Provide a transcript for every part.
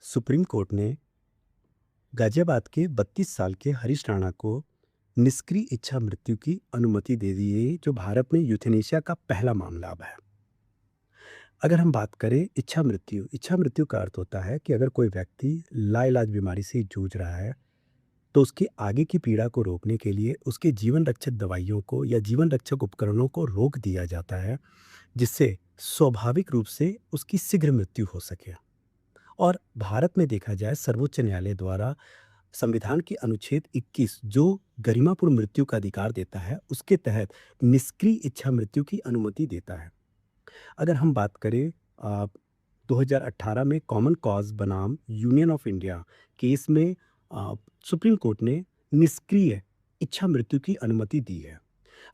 Supreme court ने गाजियाबाद के 32 साल के हरीश राणा को निष्क्रिय इच्छा मृत्यु की अनुमति दे दी है, जो भारत में यूथेनेशिया का पहला मामला अब है। अगर हम बात करें इच्छा मृत्यु का अर्थ होता है कि अगर कोई व्यक्ति लाइलाज बीमारी से जूझ रहा है, तो उसकी आगे की पीड़ा को रोकने के लिए उसके जीवन रक्षक दवाइयों को या जीवन रक्षक उपकरणों को रोक दिया जाता है, जिससे स्वाभाविक रूप से उसकी शीघ्र मृत्यु हो सके। और भारत में देखा जाए, सर्वोच्च न्यायालय द्वारा संविधान के अनुच्छेद 21 जो गरिमापूर्ण मृत्यु का अधिकार देता है, उसके तहत निष्क्रिय इच्छा मृत्यु की अनुमति देता है। अगर हम बात करें, 2018 में कॉमन कॉज बनाम यूनियन ऑफ इंडिया केस में अ, सुप्रीम कोर्ट ने निष्क्रिय इच्छा मृत्यु की अनुमति दी है।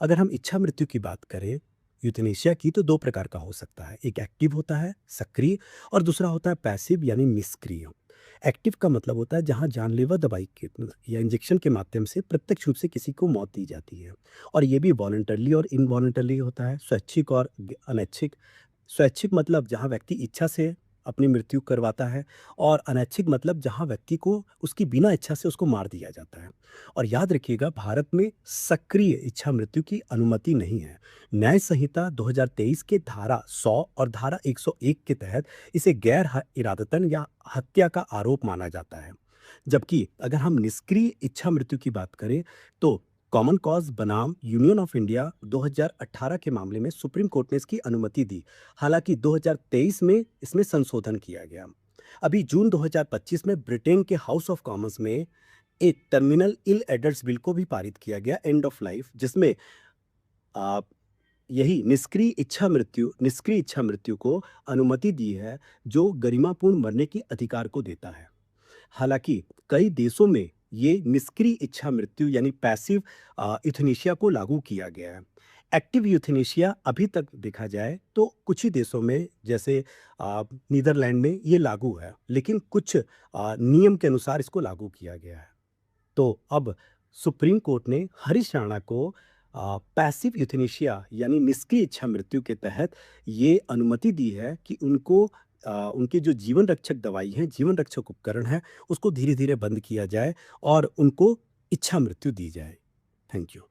अगर हम इच्छा मृत्यु की बात करें यूथनेशिया की, तो दो प्रकार का हो सकता है। एक एक्टिव होता है, सक्रिय, और दूसरा होता है पैसिव यानी निष्क्रिय। एक्टिव का मतलब होता है जहां जानलेवा दवाई के या इंजेक्शन के माध्यम से प्रत्यक्ष रूप से किसी को मौत दी जाती है, और ये भी वॉलंटरली और इनवॉलंटरली होता है, स्वैच्छिक और अनैच्छिक। स्वैच्छिक मतलब जहां व्यक्ति इच्छा से अपनी मृत्यु करवाता है, और अनैच्छिक मतलब जहां व्यक्ति को उसकी बिना इच्छा से उसको मार दिया जाता है। और याद रखिएगा, भारत में सक्रिय इच्छा मृत्यु की अनुमति नहीं है। न्याय संहिता 2023 के धारा 100 और धारा 101 के तहत इसे इरादतन या हत्या का आरोप माना जाता है। जबकि अगर हम निष्क्रिय इच्छा मृत्यु की बात करें, तो कॉमन कॉज बनाम यूनियन ऑफ इंडिया 2018 के मामले में सुप्रीम कोर्ट ने इसकी अनुमति दी। हालांकि 2023 में इसमें संशोधन किया गया। अभी जून 2025 में ब्रिटेन के हाउस ऑफ कॉमन्स में एक टर्मिनल इल एडल्ट्स बिल को भी पारित किया गया, एंड ऑफ लाइफ, जिसमें आप यही निष्क्रिय इच्छा मृत्यु को अनुमति दी है, जो गरिमापूर्ण मरने के अधिकार को देता है। हालांकि कई देशों में ये निष्क्रिय इच्छा मृत्यु यानी पैसिव यूथनेशिया को लागू किया गया है। एक्टिव यूथनेशिया अभी तक देखा जाए तो कुछ ही देशों में, जैसे नीदरलैंड में ये लागू है, लेकिन कुछ नियम के अनुसार इसको लागू किया गया है। तो अब सुप्रीम कोर्ट ने हरीश राणा को पैसिव यूथनेशिया यानी निष्क्रिय इच्छा मृत्यु के तहत ये अनुमति दी है कि उनको उनके जो जीवन रक्षक दवाई हैं, जीवन रक्षक उपकरण हैं, उसको धीरे-धीरे बंद किया जाए और उनको इच्छा मृत्यु दी जाए। Thank you.